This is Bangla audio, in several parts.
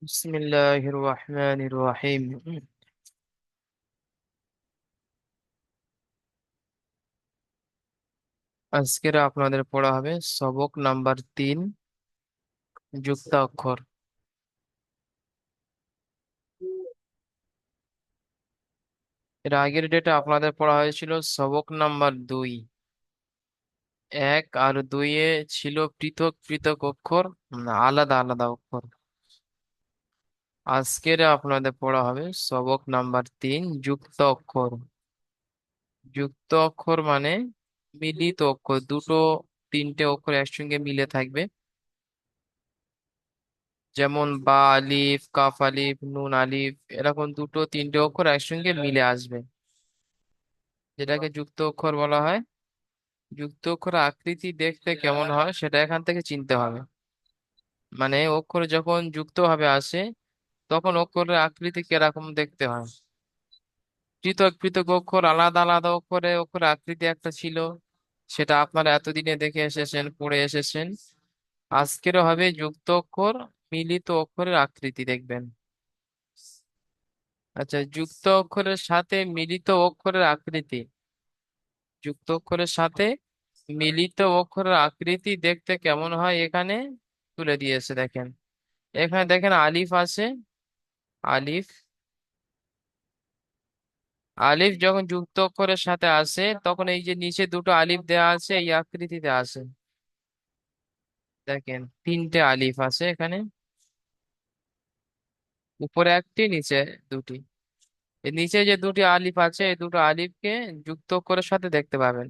বিসমিল্লাহির রহমানির রহিম। আজকের আপনাদের পড়া হবে সবক নাম্বার 3, যুক্তাক্ষর। এর আগের ডেটে আপনাদের পড়া হয়েছিল সবক নাম্বার 2। 1 আর 2 এ ছিল পৃথক পৃথক অক্ষর, আলাদা আলাদা অক্ষর। আজকের আপনাদের পড়া হবে সবক নাম্বার 3, যুক্ত অক্ষর। যুক্ত অক্ষর মানে মিলিত অক্ষর, দুটো তিনটে অক্ষর একসঙ্গে মিলে থাকবে। যেমন বা আলিফ, কাফ আলিফ, নুন আলিফ, এরকম দুটো তিনটে অক্ষর একসঙ্গে মিলে আসবে, যেটাকে যুক্ত অক্ষর বলা হয়। যুক্ত অক্ষর আকৃতি দেখতে কেমন হয় সেটা এখান থেকে চিনতে হবে। মানে অক্ষর যখন যুক্ত ভাবে আসে তখন অক্ষরের আকৃতি কিরকম দেখতে হয়। পৃথক পৃথক অক্ষর, আলাদা আলাদা অক্ষরে অক্ষরের আকৃতি একটা ছিল, সেটা আপনারা এতদিনে দেখে এসেছেন, পড়ে এসেছেন। আজকেরও হবে যুক্ত অক্ষর, মিলিত অক্ষরের আকৃতি দেখবেন। আচ্ছা, যুক্ত অক্ষরের সাথে মিলিত অক্ষরের আকৃতি, যুক্ত অক্ষরের সাথে মিলিত অক্ষরের আকৃতি দেখতে কেমন হয় এখানে তুলে দিয়েছে দেখেন। এখানে দেখেন আলিফ আছে। আলিফ, আলিফ যখন যুক্ত অক্ষরের সাথে আসে তখন এই যে নিচে দুটো আলিফ দেওয়া আছে এই আকৃতিতে আসে। দেখেন তিনটে আলিফ আছে এখানে, উপরে একটি, নিচে দুটি। এই নিচে যে দুটি আলিফ আছে এই দুটো আলিফকে যুক্ত অক্ষরের সাথে দেখতে পাবেন।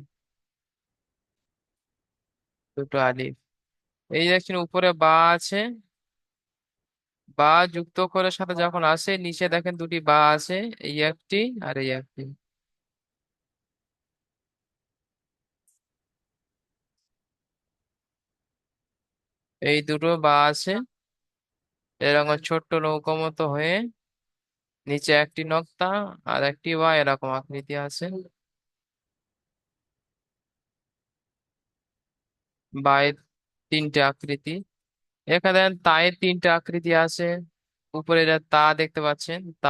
দুটো আলিফ, এই দেখছেন উপরে বা আছে। বা যুক্ত অক্ষরের সাথে যখন আসে নিচে দেখেন দুটি বা আছে, এই একটি আর এই একটি। এই দুটো বা আছে, এরকম ছোট্ট নৌকা মতো হয়ে নিচে একটি নক্তা আর একটি বা, এরকম আকৃতি আছে। বা এর তিনটে আকৃতি। এখানে দেখেন তায়ের তিনটে আকৃতি আছে। উপরে যা তা দেখতে পাচ্ছেন তা,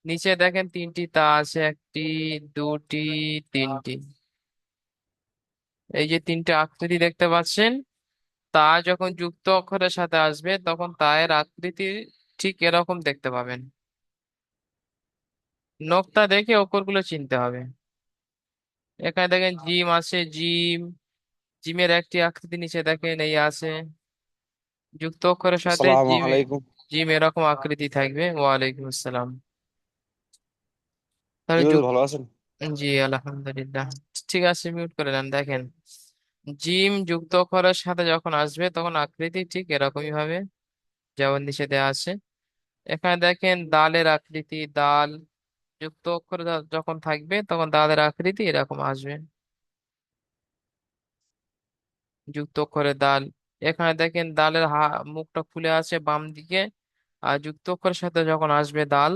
নিচে দেখেন তিনটি তা আছে, একটি, দুটি, তিনটি। এই যে তিনটে আকৃতি দেখতে পাচ্ছেন, তা যখন যুক্ত অক্ষরের সাথে আসবে তখন তা এর আকৃতি ঠিক এরকম দেখতে পাবেন। নোক্তা দেখে অক্ষরগুলো চিনতে হবে। এখানে দেখেন জিম আছে, জিম, জিমের একটি আকৃতি নিচে দেখেন এই আছে। যুক্ত অক্ষরের সাথে আসসালামু জিম, আলাইকুম। জিম এরকম আকৃতি থাকবে। ওয়ালাইকুম আসসালাম। কি তাহলে বন্ধু, ভালো আছেন? জি আলহামদুলিল্লাহ। ঠিক আছে, মিউট করে নেন। দেখেন জিম যুক্ত অক্ষরের সাথে যখন আসবে তখন আকৃতি ঠিক এরকমই হবে, যেমন নিচে দেওয়া আছে। এখানে দেখেন দালের আকৃতি, দাল যুক্ত অক্ষর যখন থাকবে তখন দালের আকৃতি এরকম আসবে, যুক্ত অক্ষরের দাল। এখানে দেখেন দালের মুখটা খুলে আছে বাম দিকে, আর যুক্ত অক্ষরের সাথে যখন আসবে দাল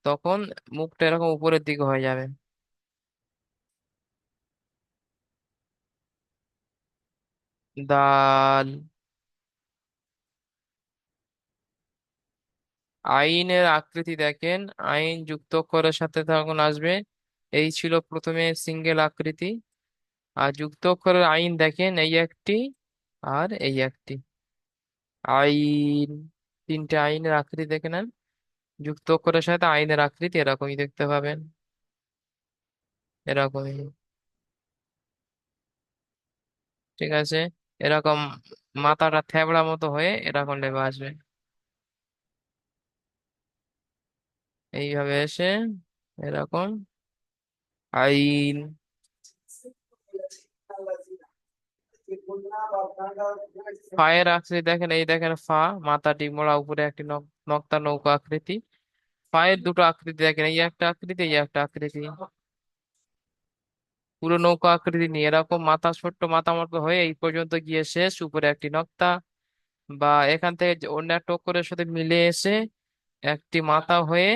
তখন মুখটা এরকম উপরের দিকে হয়ে যাবে। দাল। আইনের আকৃতি দেখেন, আইন যুক্ত অক্ষরের সাথে তখন আসবে, এই ছিল প্রথমে সিঙ্গেল আকৃতি। আর যুক্ত অক্ষরের আইন দেখেন এই একটি আর এই একটি। আইন, তিনটে আইনের আকৃতি দেখে নেন। যুক্ত অক্ষরের সাথে আইনের আকৃতি এরকমই দেখতে পাবেন, এরকমই। ঠিক আছে, এরকম মাথাটা থ্যাবড়া মতো হয়ে এরকম লেগে আসবে, এইভাবে এসে এরকম আইন। ফায়ের আকৃতি দেখেন, এই দেখেন ফা, মাথাটি মোড়া, উপরে একটি নক্তা নৌকা আকৃতি। পায়ের দুটো আকৃতি দেখেন, এই একটা আকৃতি, এই একটা আকৃতি। পুরো নৌকা আকৃতি নিয়ে এরকম মাথা, ছোট্ট মাথা মতো হয়ে এই পর্যন্ত গিয়ে শেষ, উপরে একটি নক্তা। বা এখান থেকে যে অন্য একটা অক্ষরের সাথে মিলে এসে একটি মাথা হয়ে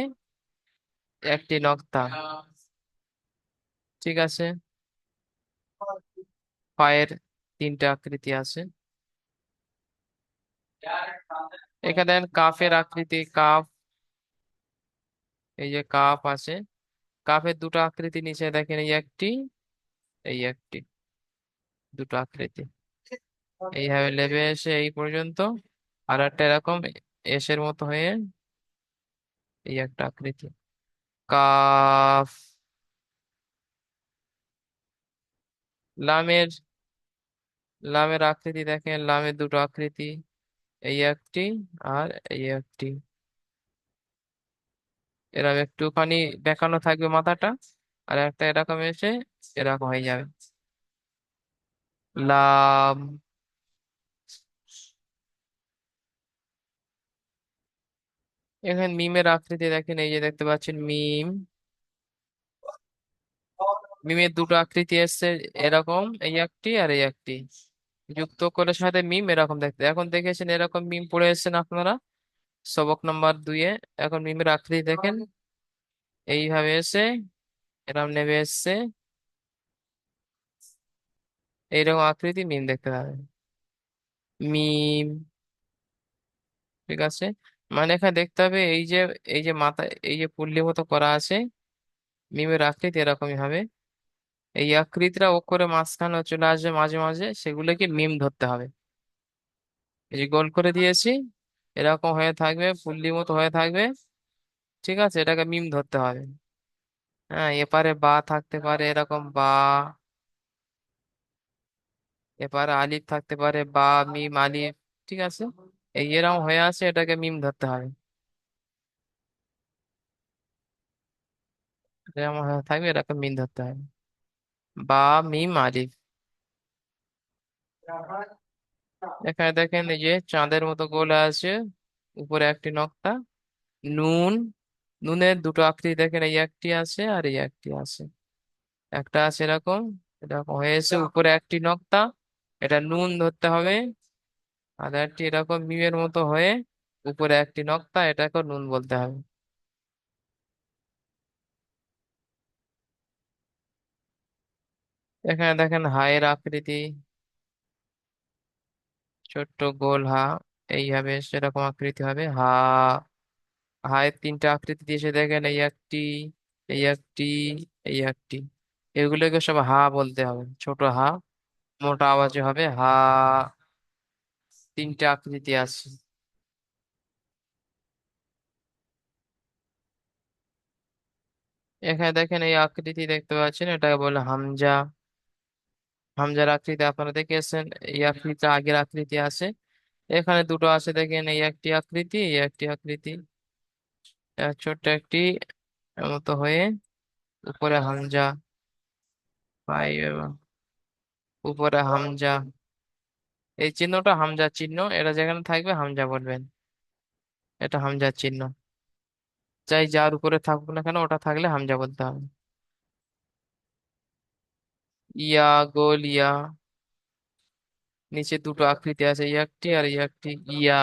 একটি নক্তা। ঠিক আছে, পায়ের তিনটে আকৃতি আছে। এখানে দেখেন কাফের আকৃতি, কাফ, এই যে কাফ আছে, কাফের দুটো আকৃতি নিচে দেখেন, এই একটি, এই একটি, দুটো আকৃতি এইভাবে লেবে এসে এই পর্যন্ত, আর একটা এরকম এসের মতো হয়ে এই একটা আকৃতি, কাফ। লামের, লামের আকৃতি দেখেন, লামের দুটো আকৃতি, এই একটি আর এই একটি, এরকম একটুখানি দেখানো থাকবে মাথাটা, আর একটা এরকম এসে এরকম হয়ে যাবে, লাম। এখানে মিমের আকৃতি দেখেন, এই যে দেখতে পাচ্ছেন মিম, মিমের দুটো আকৃতি এসছে, এরকম এই একটি আর এই একটি, যুক্ত করে সাথে মিম এরকম দেখতে, এখন দেখেছেন এরকম মিম পড়ে এসেছেন আপনারা সবক নাম্বার 2-এ। এখন মিমের আকৃতি দেখেন, এইভাবে এসে এরকম নেমে এসছে, এইরকম আকৃতি মিম দেখতে পাবেন, মিম। ঠিক আছে, মানে এখানে দেখতে হবে এই যে, এই যে মাথা, এই যে পুল্লি মতো করা আছে, মিমের আকৃতি এরকমই হবে, এই আকৃতিটা অক্ষরে মাঝখানে চলে আসবে মাঝে মাঝে, সেগুলোকে মিম ধরতে হবে। এই যে গোল করে দিয়েছি, এরকম হয়ে থাকবে, পুল্লি মতো হয়ে থাকবে। ঠিক আছে, এটাকে মিম ধরতে হবে। হ্যাঁ, এপারে বা থাকতে পারে এরকম বা, এপারে আলিফ থাকতে পারে বা, মিম আলিফ। ঠিক আছে, এই এরকম হয়ে আছে, এটাকে মিম ধরতে হবে, এরকম হয়ে থাকবে, এটাকে মিম ধরতে হবে, বা, মিম আলিফ। এখানে দেখেন এই যে চাঁদের মতো গোলা আছে, উপরে একটি নকটা, নুন, নুনের দুটো আকৃতি দেখেন, এই একটি আছে আর এই একটি আছে, একটা আছে এরকম, এরকম হয়েছে, উপরে একটি নকটা, এটা নুন ধরতে হবে, আর একটি এরকম মিমের মতো হয়ে উপরে একটি নকটা, এটাকে নুন বলতে হবে। এখানে দেখেন হায়ের আকৃতি, ছোট্ট গোল হা, এইভাবে সেরকম আকৃতি হবে হা। হায়ের তিনটা আকৃতি দিয়েছে দেখেন, এই একটি, এই একটি, এই একটি, এগুলোকে সব হা বলতে হবে, ছোট হা, মোটা আওয়াজে হবে হা। তিনটে আকৃতি আছে। এখানে দেখেন এই আকৃতি দেখতে পাচ্ছেন, এটাকে বলে হামজা। হামজার আকৃতি আপনারা দেখে এসেছেন, এই আকৃতি আগের আকৃতি আছে, এখানে দুটো আছে দেখেন, এই একটি আকৃতি, এই একটি আকৃতি, ছোট্ট একটি মতো হয়ে উপরে হামজা, উপরে হামজা, এই চিহ্নটা হামজা চিহ্ন, এটা যেখানে থাকবে হামজা বলবেন, এটা হামজা চিহ্ন, চাই যার উপরে থাকুক না কেন, ওটা থাকলে হামজা বলতে হবে। ইয়া, গোল ইয়া, নিচে দুটো আকৃতি আছে, এই একটি আর এই একটি, ইয়া,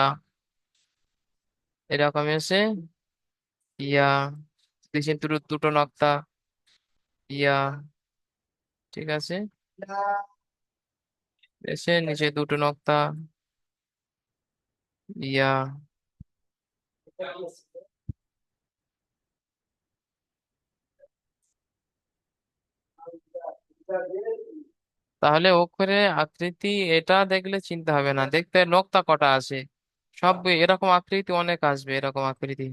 এরকম এসে ইয়া, নিচে দুটো দুটো নক্তা, ইয়া। ঠিক আছে, এসে নিচে দুটো নক্তা, ইয়া। তাহলে অক্ষরে আকৃতি এটা দেখলে চিনতে হবে না, দেখতে নক্তা কটা আছে, সব এরকম আকৃতি অনেক আসবে, এরকম আকৃতি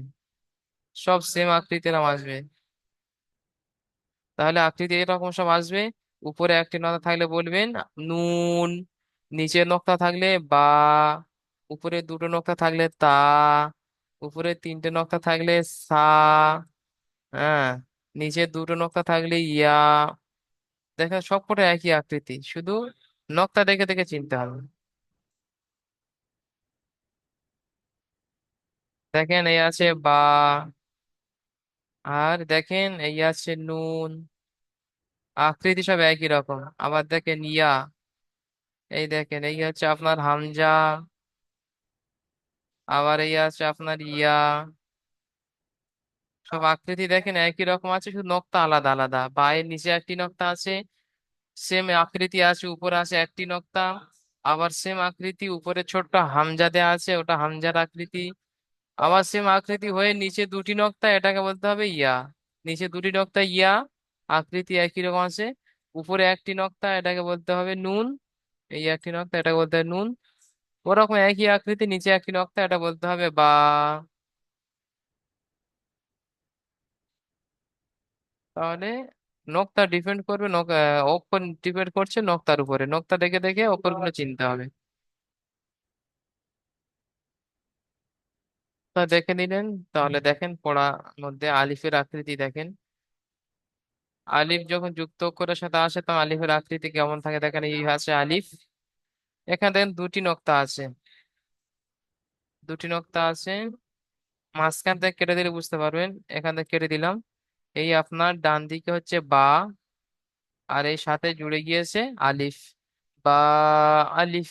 সব সেম আকৃতির আসবে। তাহলে আকৃতি এরকম সব আসবে, উপরে একটি নকশা থাকলে বলবেন নুন, নিচে নকশা থাকলে বা, উপরে দুটো নকশা থাকলে তা, উপরে তিনটে নকশা থাকলে সা, হ্যাঁ, নিচে দুটো নকশা থাকলে ইয়া। দেখেন সবকটা একই আকৃতি, শুধু নকশা দেখে দেখে চিনতে হবে। দেখেন এই আছে বা, আর দেখেন এই আছে নুন, আকৃতি সব একই রকম। আবার দেখেন ইয়া, এই দেখেন এই হচ্ছে আপনার হামজা, আবার এই আছে আপনার ইয়া, সব আকৃতি দেখেন একই রকম আছে, শুধু নকটা আলাদা আলাদা, বা এর নিচে একটি নকটা আছে, সেম আকৃতি আছে, উপরে আছে একটি নকটা, আবার সেম আকৃতি উপরে ছোট্ট হামজা দেয়া আছে, ওটা হামজার আকৃতি। আবার সেম আকৃতি হয়ে নিচে দুটি নক্তা, এটাকে বলতে হবে ইয়া। নিচে দুটি নক্তা ইয়া, আকৃতি একই রকম আছে। উপরে একটি নক্তা, এটাকে বলতে হবে নুন। এই একটি নক্তা, এটাকে বলতে হবে নুন। ওরকম একই আকৃতি নিচে একটি নক্তা, এটা বলতে হবে বা। তাহলে নক্তা ডিপেন্ড করবে অক্ষর ডিপেন্ড করছে নক্তার উপরে, নক্তা দেখে দেখে অক্ষরগুলো চিনতে হবে। তা দেখে নিলেন। তাহলে দেখেন পড়ার মধ্যে আলিফের আকৃতি দেখেন। আলিফ যখন যুক্ত অক্ষরের সাথে আসে তখন আলিফের আকৃতি কেমন থাকে দেখেন, এই আছে আলিফ। এখানে দেখেন দুটি নক্তা আছে, দুটি নক্তা আছে। মাঝখান থেকে কেটে দিলে বুঝতে পারবেন, এখান থেকে কেটে দিলাম। এই আপনার ডান দিকে হচ্ছে বা, আর এই সাথে জুড়ে গিয়েছে আলিফ। বা আলিফ,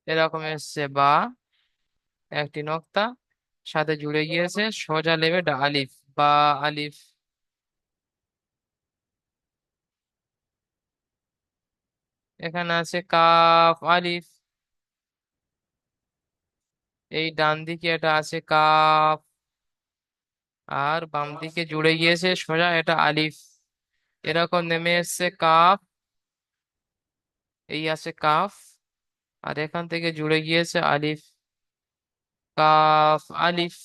এরকম এসছে বা, একটি নক্তা, সাথে জুড়ে গিয়েছে সোজা লেবে আলিফ। বা আলিফ। এখানে আছে কাফ আলিফ। এই ডান দিকে এটা আছে কাফ, আর বাম দিকে জুড়ে গিয়েছে সোজা এটা আলিফ। এরকম নেমে এসছে কাফ, এই আছে কাফ, আর এখান থেকে জুড়ে গিয়েছে আলিফ। কাফ আলিফ।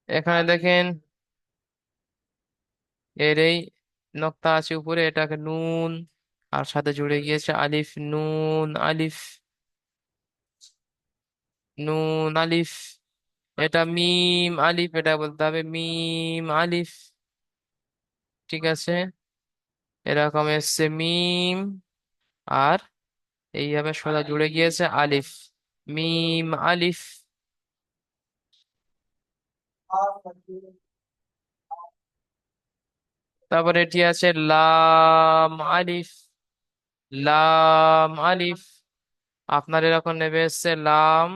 এখানে দেখেন এর এই নক্তা আছে উপরে, এটাকে নুন, আর সাথে জুড়ে গিয়েছে আলিফ। নুন আলিফ। নুন আলিফ। এটা মিম আলিফ, এটা বলতে হবে মিম আলিফ। ঠিক আছে, এরকম এসছে মিম, আর এইভাবে সোজা জুড়ে গিয়েছে আলিফ। মিম আলিফ। তারপরে এটি আছে লাম আলিফ। লাম আলিফ। আপনার এরকম নেমে এসছে লাম,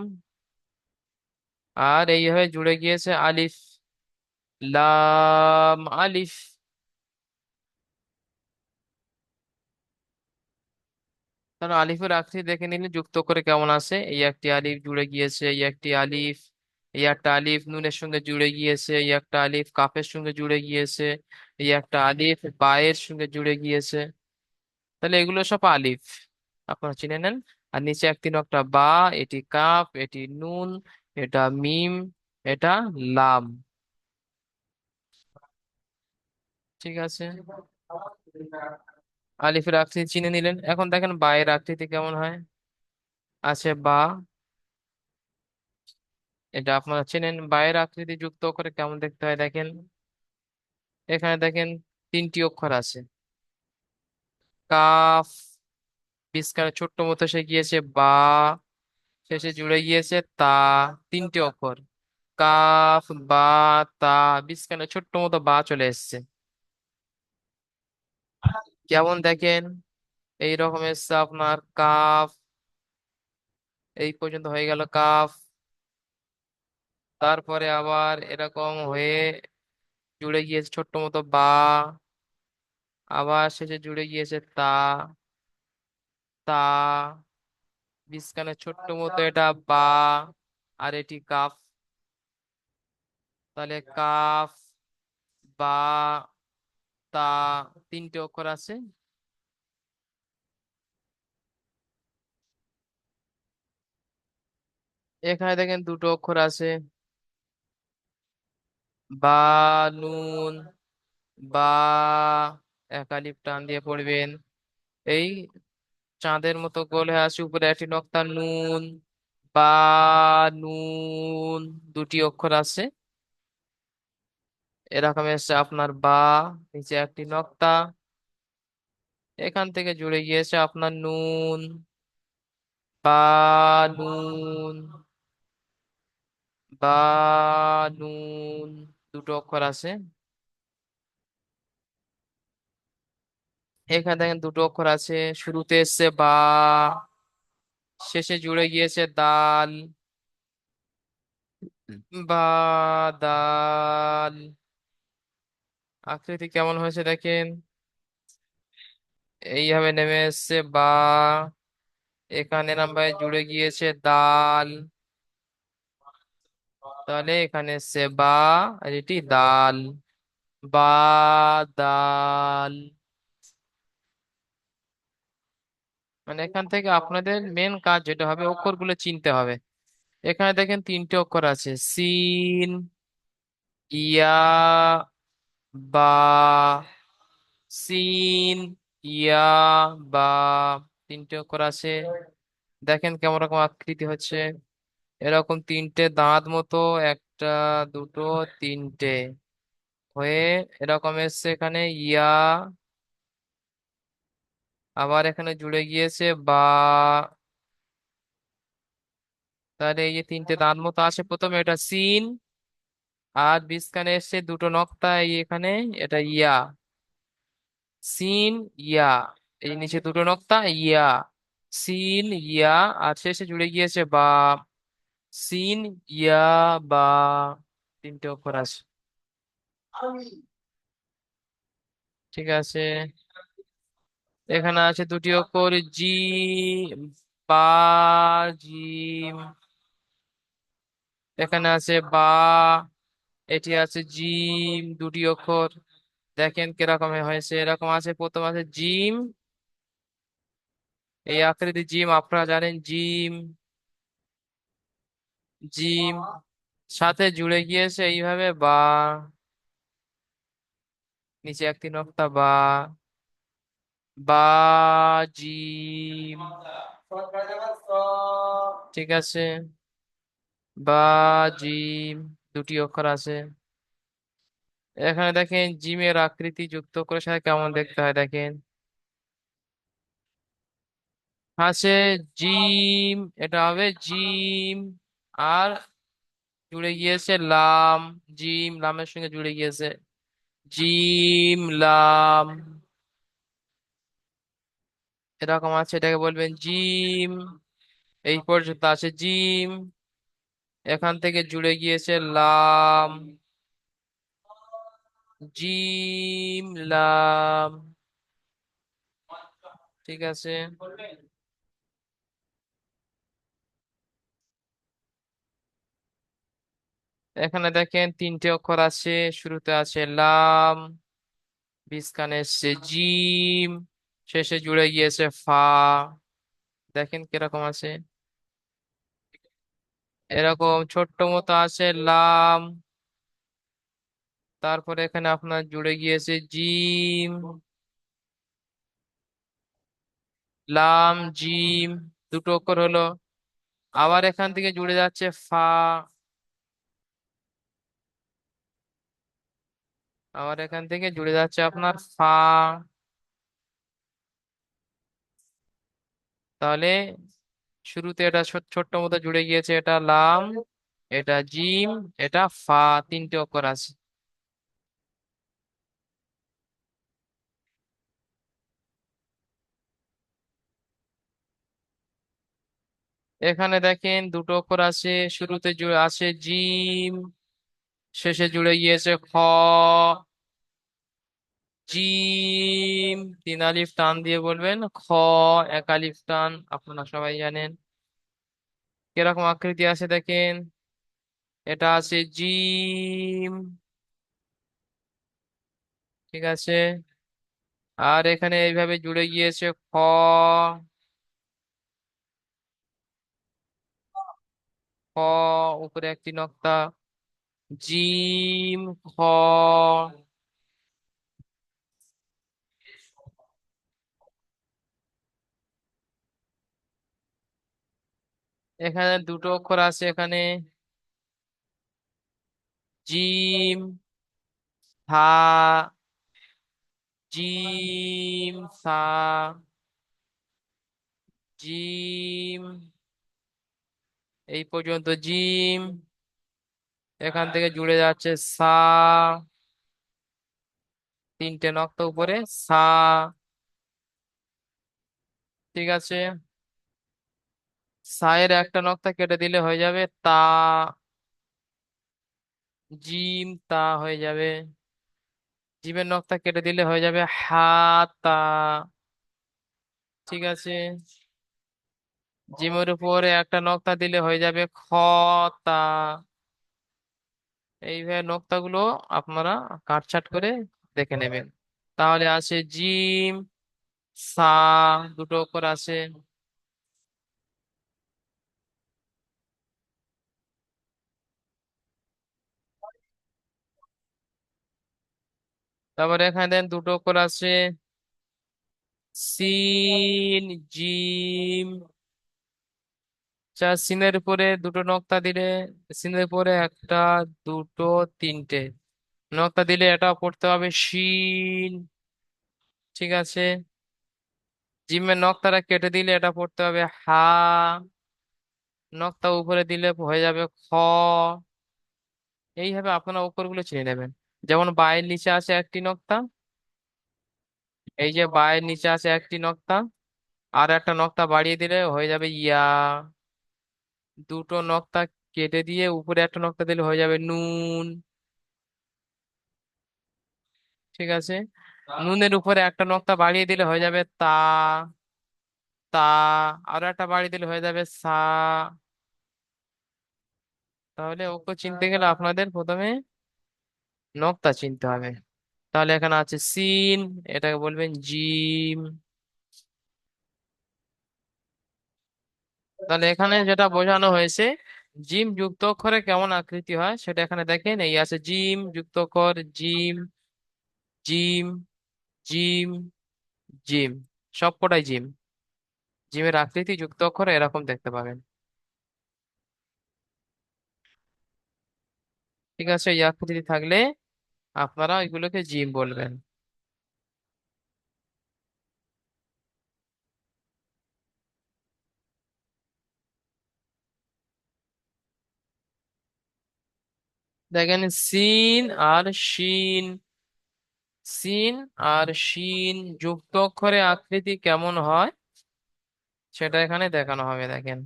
আর এইভাবে জুড়ে গিয়েছে আলিফ। লাম আলিফ। তাহলে আলিফের আকৃতি দেখে নিলে যুক্ত করে কেমন আছে, এই একটি আলিফ জুড়ে গিয়েছে, এই একটি আলিফ, এই একটা আলিফ নুনের সঙ্গে জুড়ে গিয়েছে, এই একটা আলিফ কাফের সঙ্গে জুড়ে গিয়েছে, এই একটা আলিফ বায়ের সঙ্গে জুড়ে গিয়েছে। তাহলে এগুলো সব আলিফ, আপনারা চিনে নেন। আর নিচে এক তিন একটা বা, এটি কাফ, এটি নুন, এটা মিম, এটা লাম। ঠিক আছে, আলিফের আকৃতি চিনে নিলেন। এখন দেখেন বায়ের আকৃতি কেমন হয়। আছে বা, এটা আপনারা চেনেন। বায়ের আকৃতি যুক্ত করে কেমন দেখতে হয় দেখেন। এখানে দেখেন তিনটি অক্ষর আছে, কাফ, বিস্কারে ছোট্ট মতো সে গিয়েছে বা, শেষে জুড়ে গিয়েছে তা। তিনটি অক্ষর, কাফ বা তা, বিস্কারে ছোট্ট মতো বা চলে এসছে। কেমন দেখেন, এই রকম এসছে আপনার কাফ, এই পর্যন্ত হয়ে গেল কাফ। তারপরে আবার এরকম হয়ে জুড়ে গিয়েছে ছোট্ট মতো বা, আবার শেষে জুড়ে গিয়েছে তা। তা, বিস্কানের ছোট্ট মতো এটা বা, আর এটি কাফ। তাহলে কাফ বা তা, তিনটে অক্ষর আছে। এখানে দেখেন দুটো অক্ষর আছে, বা নুন। বা, এক আলিফ টান দিয়ে পড়বেন। এই চাঁদের মতো গোল হয়ে আছে, উপরে একটি নক্তা নুন। বা নুন, দুটি অক্ষর আছে। এরকম এসছে আপনার বা, নিচে একটি নক্তা, এখান থেকে জুড়ে গিয়েছে আপনার নুন। বা নুন। বা নুন, দুটো অক্ষর আছে। এখানে দেখেন দুটো অক্ষর আছে, শুরুতে এসছে বা, শেষে জুড়ে গিয়েছে দাল। বা দাল। আকৃতি কেমন হয়েছে দেখেন, এইভাবে নেমে এসছে বা, এখানে নাম্বার জুড়ে গিয়েছে দাল, তাহলে এখানে এসছে বা, আর এটি দাল, বা দাল। মানে এখান থেকে আপনাদের মেন কাজ যেটা হবে অক্ষরগুলো চিনতে হবে। এখানে দেখেন তিনটে অক্ষর আছে, সিন, ইয়া, বা। সিন, ইয়া, বা, তিনটে অক্ষর আছে। দেখেন কেমন রকম আকৃতি হচ্ছে, এরকম তিনটে দাঁত মতো, একটা, দুটো, তিনটে হয়ে এরকম এসছে এখানে ইয়া, আবার এখানে জুড়ে গিয়েছে বা। তাহলে এই যে তিনটে দাঁত মতো আছে প্রথমে, এটা সিন, আর মাঝখানে এসছে দুটো নক্তা এই এখানে, এটা ইয়া। সিন, ইয়া, এই নিচে দুটো নক্তা ইয়া, সিন, ইয়া, আর শেষে জুড়ে গিয়েছে বা। সিন, ইয়া, বা, তিনটে অক্ষর আছে। ঠিক আছে, এখানে আছে দুটি অক্ষর জি, বা, জিম। এখানে আছে বা, এটি আছে জিম, দুটি অক্ষর। দেখেন কিরকম হয়েছে, এরকম আছে, প্রথম আছে জিম, এই আকৃতি জিম, আপনারা জানেন জিম, জিম, সাথে জুড়ে গিয়েছে এইভাবে বা, নিচে একটি নক্তা বা, বা, জিম। ঠিক আছে, বা, জিম, দুটি অক্ষর আছে। এখানে দেখেন জিমের আকৃতি যুক্ত করে সাথে কেমন দেখতে হয় দেখেন, আছে জিম, এটা হবে জিম, আর জুড়ে গিয়েছে লাম, জিম লামের সঙ্গে জুড়ে গিয়েছে, জিম লাম, এরকম আছে, এটাকে বলবেন জিম। এই পর্যন্ত আছে জিম, এখান থেকে জুড়ে গিয়েছে লাম, জিম লাম। ঠিক আছে, এখানে দেখেন তিনটে অক্ষর আছে, শুরুতে আছে লাম, মাঝখানে এসছে জিম, শেষে জুড়ে গিয়েছে ফা। দেখেন কিরকম আছে, এরকম ছোট্ট মতো আছে লাম, তারপরে এখানে আপনার জুড়ে গিয়েছে জিম, লাম, জিম, দুটো অক্ষর হলো। আবার এখান থেকে জুড়ে যাচ্ছে ফা, আবার এখান থেকে জুড়ে যাচ্ছে আপনার ফা। তাহলে শুরুতে এটা ছোট্ট মতো জুড়ে গিয়েছে, এটা লাম, এটা জিম, এটা ফা, তিনটে অক্ষর আছে। এখানে দেখেন দুটো অক্ষর আছে, শুরুতে জুড়ে আছে জিম, শেষে জুড়ে গিয়েছে খ, জিম, তিন আলিফ টান দিয়ে বলবেন খ, এক আলিফ টান, আপনারা সবাই জানেন। কিরকম আকৃতি আছে দেখেন, এটা আছে জিম। ঠিক আছে, আর এখানে এইভাবে জুড়ে গিয়েছে খ, খ, উপরে একটি নক্তা, জিম, খ। এখানে দুটো অক্ষর আছে এখানে, জিম, হা, জিম, সা, জিম, এই পর্যন্ত জিম, এখান থেকে জুড়ে যাচ্ছে সা, তিনটে নক্তা উপরে সা। ঠিক আছে, সায়ের একটা নক্তা কেটে দিলে হয়ে যাবে তা, জিম তা হয়ে যাবে। জিমের নখটা কেটে দিলে হয়ে যাবে হাতা। ঠিক আছে। জিমের উপরে একটা নক্তা দিলে হয়ে যাবে খতা। এইভাবে নক্তাগুলো আপনারা কাটছাট করে দেখে নেবেন। তাহলে আছে জিম, সা, দুটো অক্ষর আছে। তারপরে এখানে দেন দুটো অক্ষর আছে, সিন, জিম। সিনের উপরে দুটো নক্তা দিলে, সিনের উপরে একটা, দুটো, তিনটে নক্তা দিলে এটা পড়তে হবে শিন। ঠিক আছে। জিমের নক্তাটা কেটে দিলে এটা পড়তে হবে হা। নক্তা উপরে দিলে হয়ে যাবে খ। এইভাবে আপনারা অক্ষরগুলো চিনে নেবেন। যেমন বায়ের নিচে আছে একটি নক্তা, এই যে বায়ের নিচে আছে একটি নক্তা, আর একটা নক্তা বাড়িয়ে দিলে হয়ে যাবে ইয়া। দুটো নক্তা কেটে দিয়ে উপরে একটা নক্তা দিলে হয়ে যাবে নুন। ঠিক আছে। নুনের উপরে একটা নক্তা বাড়িয়ে দিলে হয়ে যাবে তা। তা, আরো একটা বাড়িয়ে দিলে হয়ে যাবে সা। তাহলে অক্ষর চিনতে গেলে আপনাদের প্রথমে নক্তা চিনতে হবে। তাহলে এখানে আছে সিন, এটাকে বলবেন জিম। তাহলে এখানে যেটা বোঝানো হয়েছে, জিম যুক্ত অক্ষরে কেমন আকৃতি হয় সেটা এখানে দেখেন। এই আছে জিম যুক্ত অক্ষর, জিম, জিম, জিম, জিম, সবকটাই জিম। জিমের আকৃতি যুক্ত অক্ষরে এরকম দেখতে পাবেন। ঠিক আছে, এই আকৃতি থাকলে আপনারা এগুলোকে জিম বলবেন। দেখেন সিন আর শিন, সিন আর শিন যুক্ত অক্ষরে আকৃতি কেমন হয় সেটা এখানে দেখানো হবে, দেখেন।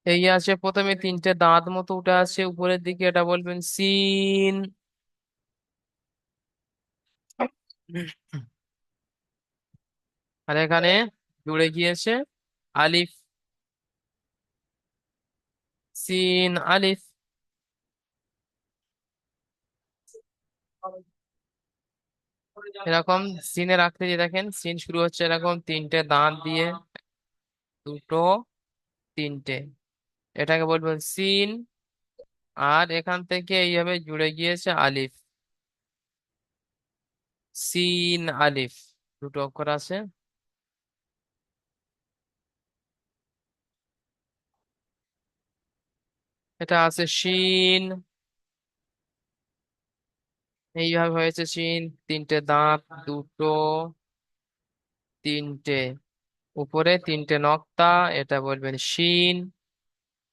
এই আছে প্রথমে তিনটে দাঁত মতো উঠে আছে উপরের দিকে, এটা বলবেন সিন। আর এখানে জুড়ে গিয়েছে আলিফ, সিন আলিফ। এরকম সিনের আকৃতি দেখেন, সিন শুরু হচ্ছে এরকম তিনটে দাঁত দিয়ে, দুটো, তিনটে, এটাকে বলবেন সিন। আর এখান থেকে এইভাবে জুড়ে গিয়েছে আলিফ, সিন আলিফ, দুটো অক্ষর আছে। এটা আছে শিন, এইভাবে হয়েছে শিন, তিনটে দাঁত, দুটো, তিনটে, উপরে তিনটে নক্তা, এটা বলবেন শিন।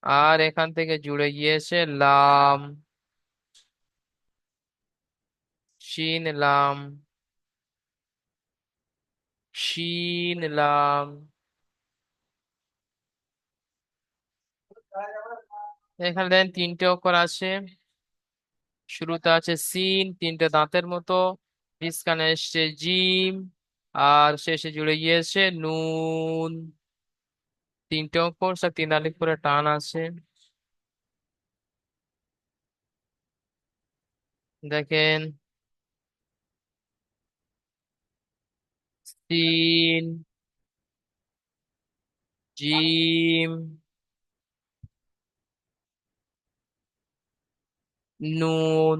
আর এখান থেকে জুড়ে গিয়েছে লাম, শিন লাম, শিন লাম। এখানে দেখেন তিনটে অক্ষর আছে, শুরুতে আছে সিন তিনটে দাঁতের মতো, মাঝখানে এসছে জিম, আর শেষে জুড়ে গিয়েছে নুন। তিনটে অক্ষর সব তিন আলিফ করে টান আছে। দেখেন সিন, জিম, নুন,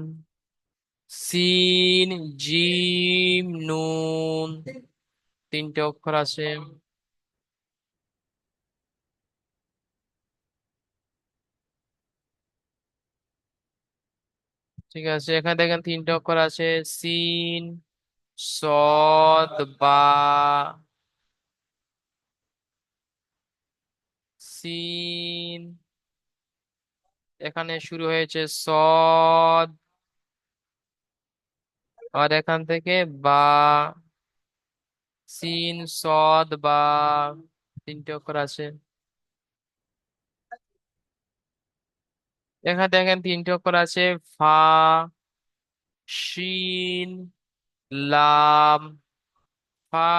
সিন, জিম, নুন, তিনটে অক্ষর আছে। ঠিক আছে, এখানে দেখেন তিনটে অক্ষর আছে, সিন, সদ, বা। সিন, এখানে শুরু হয়েছে সদ, আর এখান থেকে বা, সিন সদ বা, তিনটে অক্ষর আছে। এখানে দেখেন তিনটে অক্ষর আছে, ফা, শিন, লাম, ফা,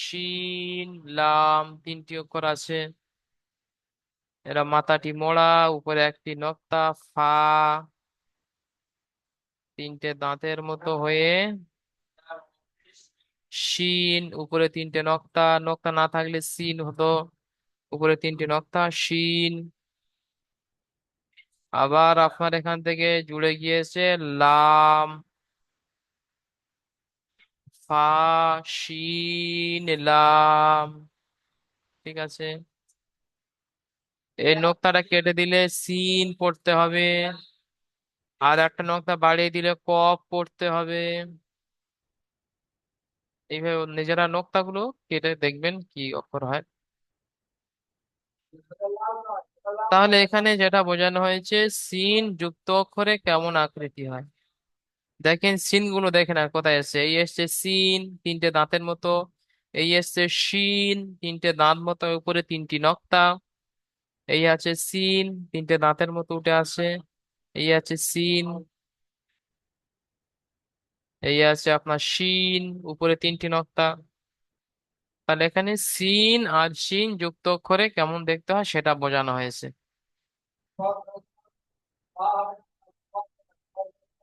শিন, লাম, তিনটি অক্ষর আছে। এরা মাথাটি মোড়া, উপরে একটি নক্তা, ফা, তিনটে দাঁতের মতো হয়ে, শিন, উপরে তিনটে নক্তা, নক্তা না থাকলে সিন হতো, উপরে তিনটে নক্তা, শিন। আবার আপনার এখান থেকে জুড়ে গিয়েছে লাম, ফা, শিন, লাম। ঠিক আছে, এই নক্তাটা কেটে দিলে সিন পড়তে হবে, আর একটা নক্তা বাড়িয়ে দিলে কফ পড়তে হবে। এইভাবে নিজেরা নক্তাগুলো কেটে দেখবেন কি অক্ষর হয়। তাহলে এখানে যেটা বোঝানো হয়েছে, সিন যুক্ত অক্ষরে কেমন আকৃতি হয়। দেখেন সিন গুলো দেখেন, আর কোথায় এসছে, এই এসছে সিন তিনটে দাঁতের মতো, এই এসছে শিন তিনটে দাঁত মতো, উপরে তিনটি নক্তা, এই আছে সিন তিনটে দাঁতের মতো উঠে আসে, এই আছে সিন, এই আছে আপনার শিন, উপরে তিনটি নক্তা। তাহলে এখানে সিন আর শিন যুক্ত অক্ষরে কেমন দেখতে হয় সেটা বোঝানো হয়েছে।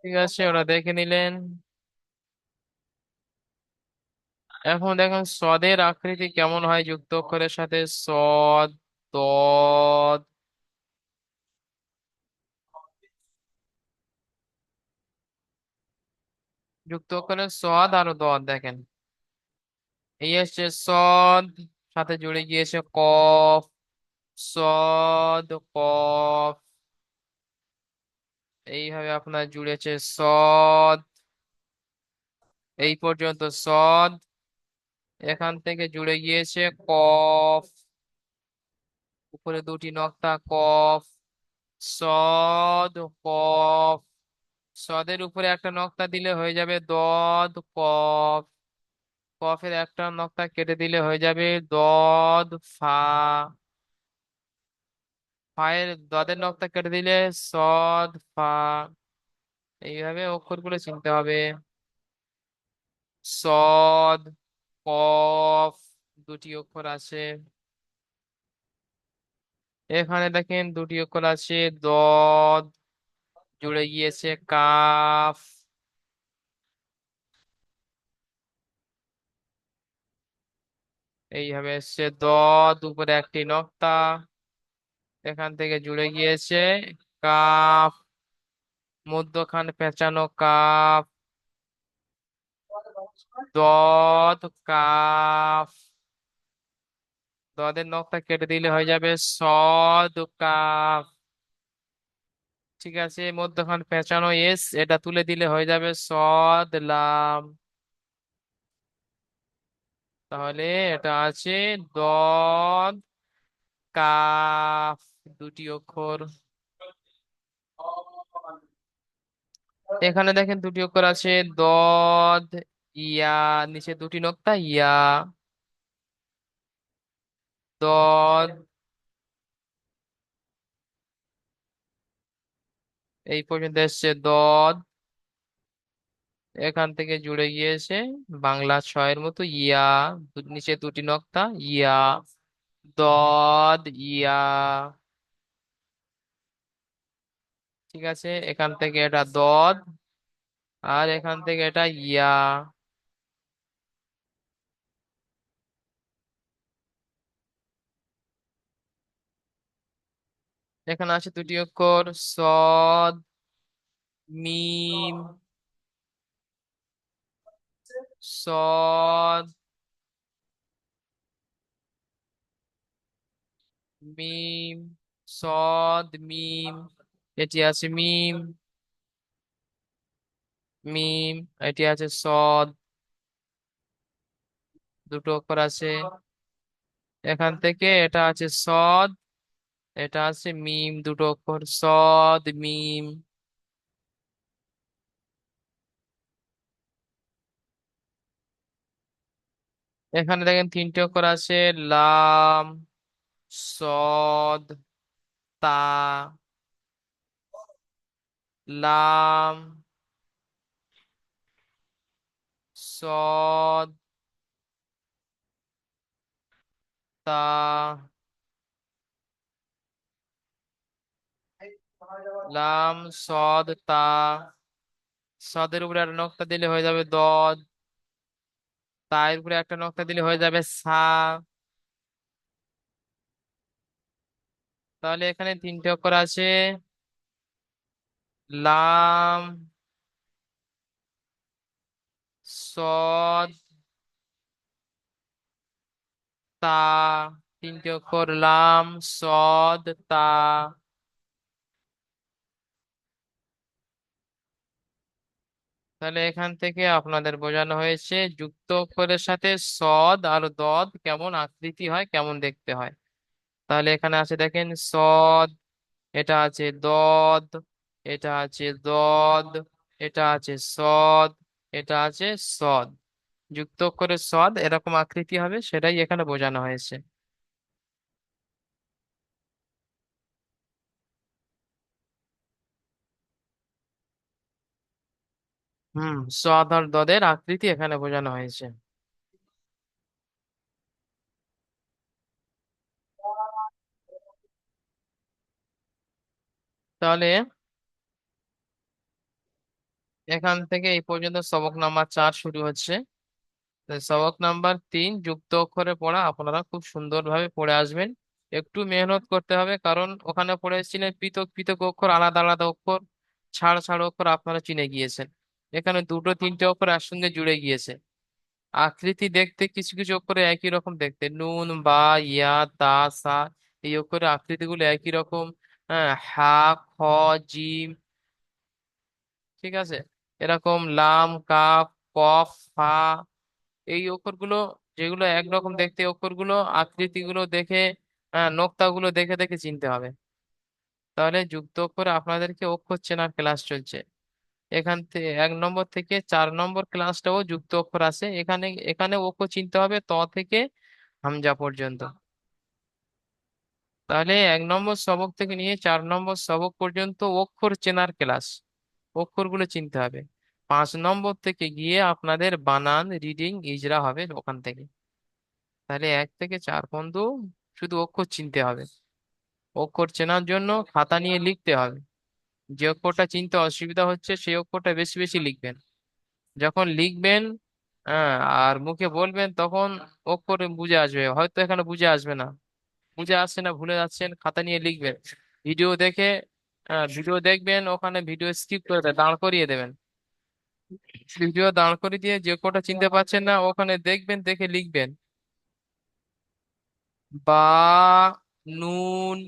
ঠিক আছে, ওরা দেখে নিলেন। এখন দেখুন সদের আকৃতি কেমন হয় যুক্ত অক্ষরের সাথে, সদ, দদ। যুক্ত অক্ষরের সদ আর দদ দেখেন, এই হচ্ছে সদ, সাথে জুড়ে গিয়েছে কফ, সদ, কফ। এইভাবে আপনার জুড়েছে সদ, এই পর্যন্ত সদ, এখান থেকে জুড়ে গিয়েছে কফ, উপরে দুটি নক্তা, কফ, সদ, কফ। সদের উপরে একটা নক্তা দিলে হয়ে যাবে দদ, কফ। কফের একটা নক্তা কেটে দিলে হয়ে যাবে দদ, ফা। ফায়ের দদের নক্তা কেটে দিলে সদ, ফা। এইভাবে অক্ষরগুলো চিনতে হবে। সদ, কফ, দুটি অক্ষর আছে। এখানে দেখেন দুটি অক্ষর আছে, দদ, জুড়ে গিয়েছে কাফ, এইভাবে এসছে দদ, উপরে একটি নক্তা, এখান থেকে জুড়ে গিয়েছে কাফ, মধ্যখান পেঁচানো কাফ, দদ, কাফ। দদের নখটা কেটে দিলে হয়ে যাবে সদ, কাফ। ঠিক আছে, মধ্যখান পেঁচানো এস, এটা তুলে দিলে হয়ে যাবে সদ, লাম। তাহলে এটা আছে দদ, কাফ, দুটি অক্ষর। এখানে দেখেন দুটি অক্ষর আছে, দদ, ইয়া, নিচে দুটি নোক্তা, ইয়া, দদ, এই পর্যন্ত এসছে দদ, এখান থেকে জুড়ে গিয়েছে বাংলা ছয়ের মতো ইয়া, নিচে দুটি নক্তা, ইয়া, দদ, ইয়া। ঠিক আছে, এখান থেকে এটা দদ, আর এখান থেকে এটা ইয়া। এখানে আছে দুটি অক্ষর, সদ, মিম, সদ, মিম, সদ, মিম, এটি আছে মিম, মিম, এটি আছে সদ, দুটো অক্ষর আছে। এখান থেকে এটা আছে সদ, এটা আছে মিম, দুটো অক্ষর, সদ, মিম। এখানে দেখেন তিনটে অক্ষর আছে, লাম, সদ, তা, লাম, সদ তা, লাম সদ তা, সদের উপরে একটা নক্তা দিলে হয়ে যাবে দদ, তার উপরে একটা নক্তা দিলে হয়ে যাবে সা। তাহলে এখানে তিনটে অক্ষর আছে, লাম, সদ, তা। তিনটে অক্ষর লাম, সদ, তা। তাহলে এখান থেকে আপনাদের বোঝানো হয়েছে যুক্ত অক্ষরের সাথে সদ আর দদ কেমন আকৃতি হয়, কেমন দেখতে হয়। তাহলে এখানে আছে দেখেন সদ, এটা আছে দদ, এটা আছে দদ, এটা আছে সদ, এটা আছে সদ। যুক্ত অক্ষরের সদ এরকম আকৃতি হবে, সেটাই এখানে বোঝানো হয়েছে। সদ আর দদের আকৃতি এখানে বোঝানো হয়েছে। তাহলে এখান থেকে এই পর্যন্ত সবক নাম্বার 4 শুরু হচ্ছে। তো সবক নাম্বার 3 যুক্ত অক্ষরে পড়া আপনারা খুব সুন্দরভাবে পড়ে আসবেন। একটু মেহনত করতে হবে, কারণ ওখানে পড়েছিলেন পৃথক পৃথক অক্ষর, আলাদা আলাদা অক্ষর, ছাড় ছাড় অক্ষর আপনারা চিনে গিয়েছেন। এখানে দুটো তিনটে অক্ষর একসঙ্গে জুড়ে গিয়েছে। আকৃতি দেখতে কিছু কিছু অক্ষরে একই রকম দেখতে, নুন, বা, ইয়া, তা, সা। এই অক্ষরের আকৃতিগুলো একই রকম। হ্যাঁ, হা, খ, জিম, ঠিক আছে, এরকম লাম, কাফ, কফ, ফা। এই অক্ষরগুলো যেগুলো একরকম দেখতে, এই অক্ষরগুলো আকৃতিগুলো দেখে, নোক্তাগুলো দেখে দেখে চিনতে হবে। তাহলে যুক্ত অক্ষরে আপনাদেরকে অক্ষর চেনার ক্লাস চলছে। এখান থেকে 1 নম্বর থেকে 4 নম্বর ক্লাসটাও যুক্ত অক্ষর আছে। এখানে এখানে অক্ষর চিনতে হবে ত থেকে হামজা পর্যন্ত। তাহলে 1 নম্বর সবক থেকে নিয়ে 4 নম্বর সবক পর্যন্ত অক্ষর চেনার ক্লাস, অক্ষরগুলো চিনতে হবে। 5 নম্বর থেকে গিয়ে আপনাদের বানান, রিডিং, ইজরা হবে ওখান থেকে। তাহলে 1 থেকে 4 পর্যন্ত শুধু অক্ষর চিনতে হবে। অক্ষর চেনার জন্য খাতা নিয়ে লিখতে হবে। যে অক্ষরটা চিনতে অসুবিধা হচ্ছে সেই অক্ষরটা বেশি বেশি লিখবেন। যখন লিখবেন, আর মুখে বলবেন, তখন অক্ষর বুঝে আসবে। হয়তো এখানে বুঝে আসবে না, বুঝে আসছে না, ভুলে যাচ্ছেন, খাতা নিয়ে লিখবেন। ভিডিও দেখে, ভিডিও দেখবেন, ওখানে ভিডিও স্কিপ করে দাঁড় করিয়ে দেবেন। ভিডিও দাঁড় করিয়ে দিয়ে যে কোটা চিনতে পারছেন না ওখানে দেখবেন, দেখে লিখবেন। বা, নুন,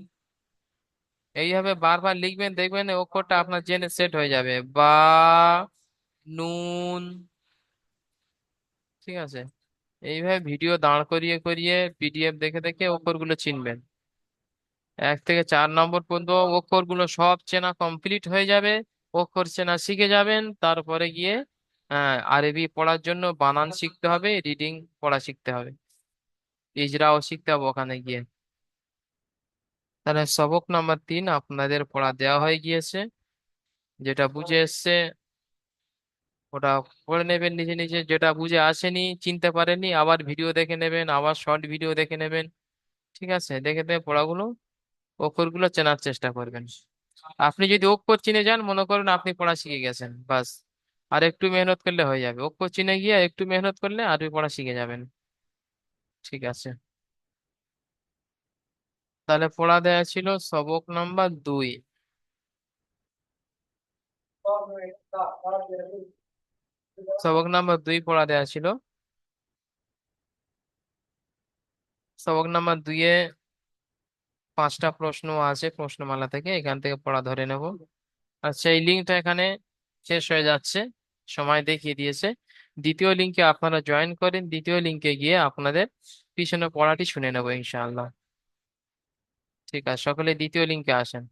এইভাবে বারবার লিখবেন, দেখবেন এই অক্ষরটা আপনার জেনে সেট হয়ে যাবে। বা, নুন, ঠিক আছে। এইভাবে ভিডিও দাঁড় করিয়ে করিয়ে পিডিএফ দেখে দেখে অক্ষরগুলো চিনবেন। 1 থেকে 4 নম্বর পর্যন্ত অক্ষরগুলো সব চেনা কমপ্লিট হয়ে যাবে। অক্ষর চেনা শিখে যাবেন, তারপরে গিয়ে আরবি পড়ার জন্য বানান শিখতে হবে, রিডিং পড়া শিখতে হবে, ইজরাও শিখতে হবে ওখানে গিয়ে। তাহলে সবক নাম্বার 3 আপনাদের পড়া দেওয়া হয়ে গিয়েছে। যেটা বুঝে এসছে ওটা পড়ে নেবেন নিজে নিজে, যেটা বুঝে আসেনি, চিনতে পারেননি, আবার ভিডিও দেখে নেবেন, আবার শর্ট ভিডিও দেখে নেবেন। ঠিক আছে, দেখে দেখে পড়াগুলো, অক্ষরগুলো চেনার চেষ্টা করবেন। আপনি যদি অক্ষর চিনে যান, মনে করুন আপনি পড়া শিখে গেছেন, বাস। আর একটু মেহনত করলে হয়ে যাবে, অক্ষর চিনে গিয়ে একটু মেহনত করলে আরবি পড়া শিখে যাবেন। ঠিক আছে, তাহলে পড়া দেয়া ছিল সবক নাম্বার 2। সবক নাম্বার 2 পড়া দেয়া ছিল। সবক নাম্বার 2-এ 5টা প্রশ্ন আছে প্রশ্নমালা থেকে, এখান থেকে পড়া ধরে নেব। আচ্ছা, এই লিঙ্কটা এখানে শেষ হয়ে যাচ্ছে, সময় দেখিয়ে দিয়েছে। দ্বিতীয় লিঙ্কে আপনারা জয়েন করেন, দ্বিতীয় লিঙ্কে গিয়ে আপনাদের পিছনে পড়াটি শুনে নেবো ইনশাআল্লাহ। ঠিক আছে, সকলে দ্বিতীয় লিঙ্কে আসেন।